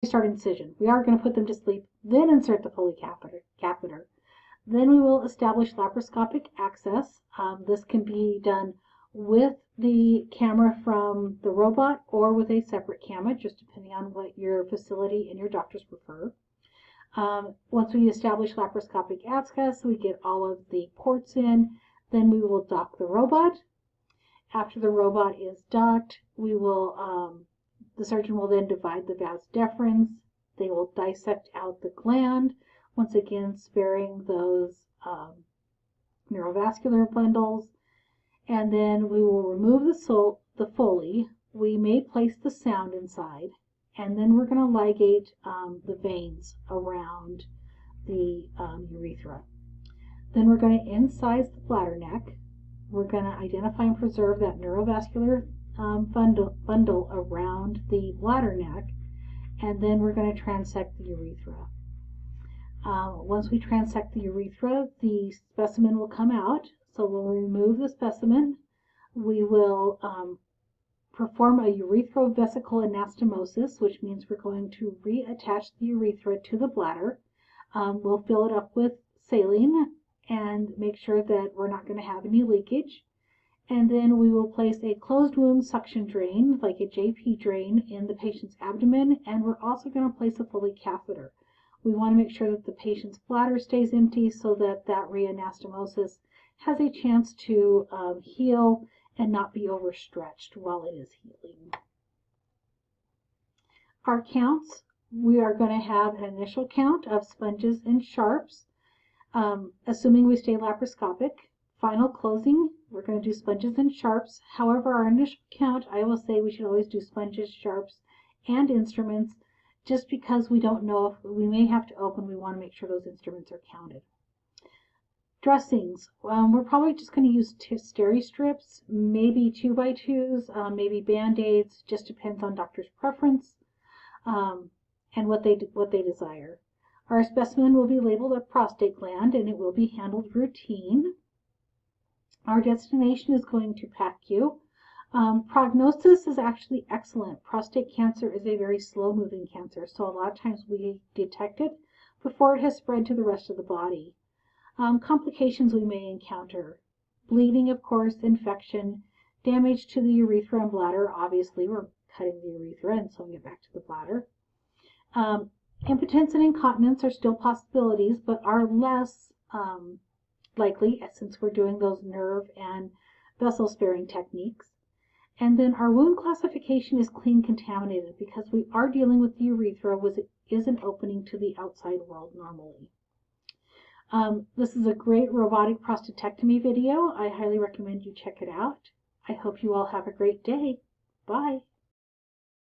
start incision. We are going to put them to sleep, then insert the Foley catheter. Then we will establish laparoscopic access. This can be done with the camera from the robot or with a separate camera, just depending on what your facility and your doctors prefer. Once we establish laparoscopic access, we get all of the ports in, then we will dock the robot. After the robot is docked, we will, the surgeon will then divide the vas deferens. They will dissect out the gland, once again sparing those neurovascular bundles. And then we will remove the Foley. We may place the sound inside, and then we're going to ligate the veins around the urethra. Then we're going to incise the bladder neck. We're going to identify and preserve that neurovascular bundle around the bladder neck, and then we're going to transect the urethra. Once we transect the urethra, the specimen will come out. So we'll remove the specimen. We will perform a urethrovesical anastomosis, which means we're going to reattach the urethra to the bladder. We'll fill it up with saline and make sure that we're not going to have any leakage. And then we will place a closed wound suction drain, like a JP drain, in the patient's abdomen, and we're also going to place a Foley catheter. We want to make sure that the patient's bladder stays empty so that that reanastomosis has a chance to heal and not be overstretched while it is healing. Our counts, we are going to have an initial count of sponges and sharps, assuming we stay laparoscopic. Final closing, we're going to do sponges and sharps. However, our initial count, I will say we should always do sponges, sharps, and instruments, just because we don't know if we may have to open. We want to make sure those instruments are counted. Dressings, we're probably just going to use steri strips, maybe 2x2s, maybe band-aids, just depends on doctor's preference and what they desire. Our specimen will be labeled a prostate gland, and it will be handled routine. Our destination is going to PACU. Prognosis is actually excellent. Prostate cancer is a very slow-moving cancer, so a lot of times we detect it before it has spread to the rest of the body. Complications we may encounter: bleeding, of course, infection, damage to the urethra and bladder. Obviously, we're cutting the urethra and sewing it back to the bladder. Impotence and incontinence are still possibilities, but are less likely since we're doing those nerve and vessel sparing techniques. And then our wound classification is clean contaminated because we are dealing with the urethra, which is an opening to the outside world normally. This is a great robotic prostatectomy video. I highly recommend you check it out. I hope you all have a great day. Bye.